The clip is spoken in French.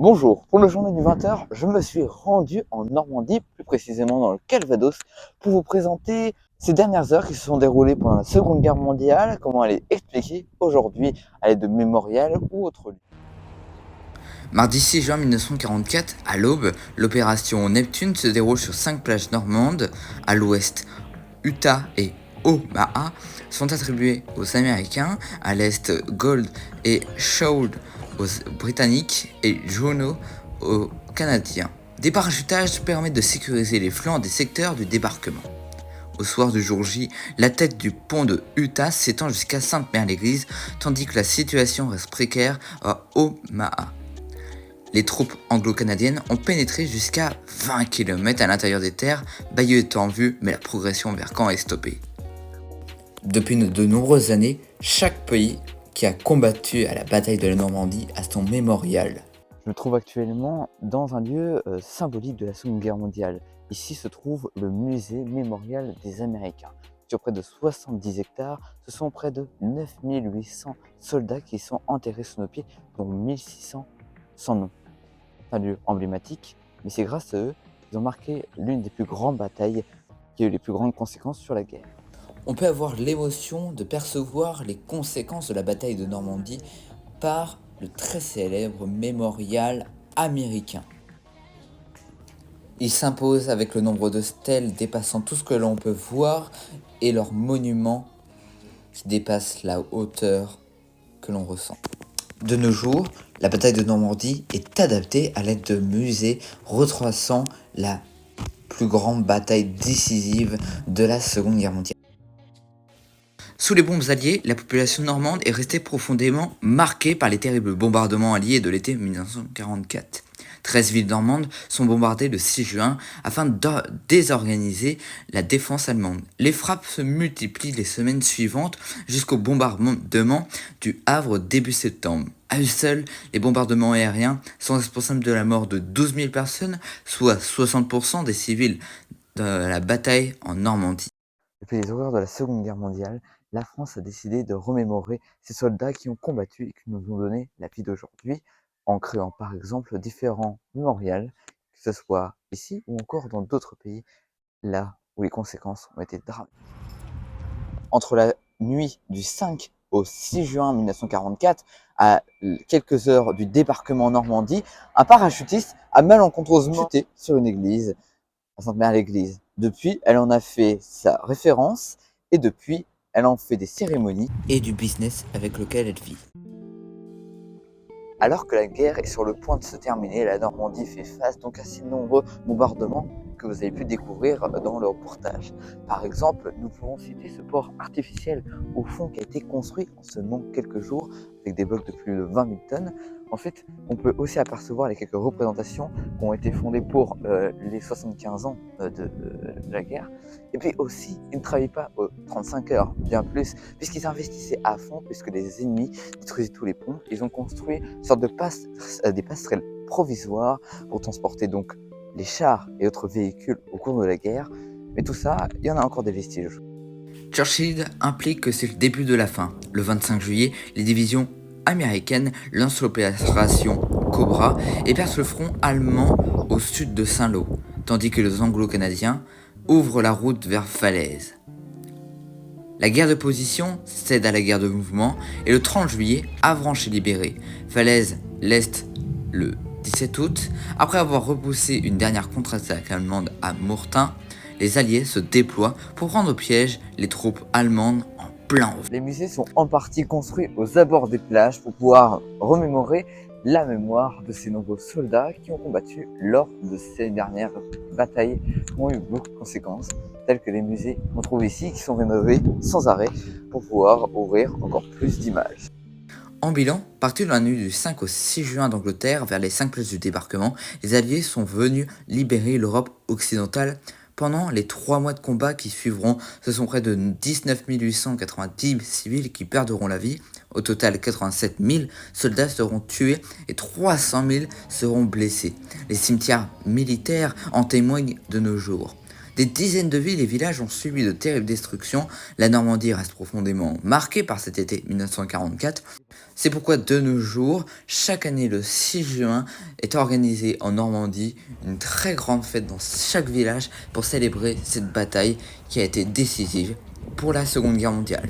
Bonjour, pour le journal du 20h, je me suis rendu en Normandie, plus précisément dans le Calvados, pour vous présenter ces dernières heures qui se sont déroulées pendant la Seconde Guerre mondiale, comment elle est expliquée aujourd'hui à l'aide de mémorials ou autres lieux. Mardi 6 juin 1944, à l'aube, l'opération Neptune se déroule sur 5 plages normandes. À l'ouest, Utah et Omaha sont attribuées aux Américains, à l'est, Gold et Shoal aux Britanniques et Juneau aux Canadiens. Des parachutages permettent de sécuriser les flancs des secteurs du débarquement. Au soir du jour J, la tête du pont de Utah s'étend jusqu'à Sainte-Mère-l'Église, tandis que la situation reste précaire à Omaha. Les troupes anglo-canadiennes ont pénétré jusqu'à 20 km à l'intérieur des terres, Bayeux étant en vue, mais la progression vers Caen est stoppée. Depuis de nombreuses années, chaque pays qui a combattu à la bataille de la Normandie a son mémorial. Je me trouve actuellement dans un lieu symbolique de la Seconde Guerre mondiale. Ici se trouve le musée mémorial des Américains. Sur près de 70 hectares, ce sont près de 9800 soldats qui sont enterrés sous nos pieds, dont 1600 sans nom. C'est un lieu emblématique, mais c'est grâce à eux qu'ils ont marqué l'une des plus grandes batailles qui a eu les plus grandes conséquences sur la guerre. On peut avoir l'émotion de percevoir les conséquences de la bataille de Normandie par le très célèbre mémorial américain. Il s'impose avec le nombre de stèles dépassant tout ce que l'on peut voir et leurs monuments qui dépassent la hauteur que l'on ressent. De nos jours, la bataille de Normandie est adaptée à l'aide de musées retraçant la plus grande bataille décisive de la Seconde Guerre mondiale. Sous les bombes alliées, la population normande est restée profondément marquée par les terribles bombardements alliés de l'été 1944. 13 villes normandes sont bombardées le 6 juin afin de désorganiser la défense allemande. Les frappes se multiplient les semaines suivantes jusqu'au bombardement du Havre début septembre. À eux seuls, les bombardements aériens sont responsables de la mort de 12 000 personnes, soit 60% des civils de la bataille en Normandie. Depuis les horreurs de la Seconde Guerre mondiale, la France a décidé de remémorer ces soldats qui ont combattu et qui nous ont donné la vie d'aujourd'hui, en créant par exemple différents mémorials, que ce soit ici ou encore dans d'autres pays, là où les conséquences ont été dramatiques. Entre la nuit du 5 au 6 juin 1944, à quelques heures du débarquement en Normandie, un parachutiste a malencontreusement chuté sur une église, à Sainte-Mère-l'Église. Depuis, elle en a fait sa référence et depuis, elle en fait des cérémonies. Et du business avec lequel elle vit. Alors que la guerre est sur le point de se terminer, la Normandie fait face donc à ces nombreux bombardements que vous avez pu découvrir dans le reportage. Par exemple, nous pouvons citer ce port artificiel au fond qui a été construit en seulement quelques jours avec des blocs de plus de 20 000 tonnes. Ensuite, on peut aussi apercevoir les quelques représentations qui ont été fondées pour les 75 ans de la guerre. Et puis aussi, ils ne travaillaient pas aux 35 heures, bien plus, puisqu'ils investissaient à fond, puisque les ennemis détruisaient tous les ponts. Ils ont construit une sorte de des passerelles provisoires pour transporter donc les chars et autres véhicules au cours de la guerre. Mais tout ça, il y en a encore des vestiges. Churchill implique que c'est le début de la fin. Le 25 juillet, les divisions américaines lancent l'opération Cobra et percent le front allemand au sud de Saint-Lô, tandis que les Anglo-Canadiens ouvrent la route vers Falaise. La guerre de position cède à la guerre de mouvement et le 30 juillet, Avranches est libéré. Falaise l'Est le 17 août. Après avoir repoussé une dernière contre-attaque allemande à Mortain, les Alliés se déploient pour prendre au piège les troupes allemandes en plein vol. Les musées sont en partie construits aux abords des plages pour pouvoir remémorer la mémoire de ces nombreux soldats qui ont combattu lors de ces dernières batailles qui ont eu beaucoup de conséquences, telles que les musées qu'on trouve ici qui sont rénovés sans arrêt pour pouvoir ouvrir encore plus d'images. En bilan, partis dans la nuit du 5 au 6 juin d'Angleterre vers les 5 places du débarquement, les Alliés sont venus libérer l'Europe occidentale. Pendant les 3 mois de combat qui suivront, ce sont près de 19 890 civils qui perdront la vie. Au total, 87 000 soldats seront tués et 300 000 seront blessés. Les cimetières militaires en témoignent de nos jours. Des dizaines de villes et villages ont subi de terribles destructions. La Normandie reste profondément marquée par cet été 1944. C'est pourquoi de nos jours, chaque année le 6 juin, est organisée en Normandie une très grande fête dans chaque village pour célébrer cette bataille qui a été décisive pour la Seconde Guerre mondiale.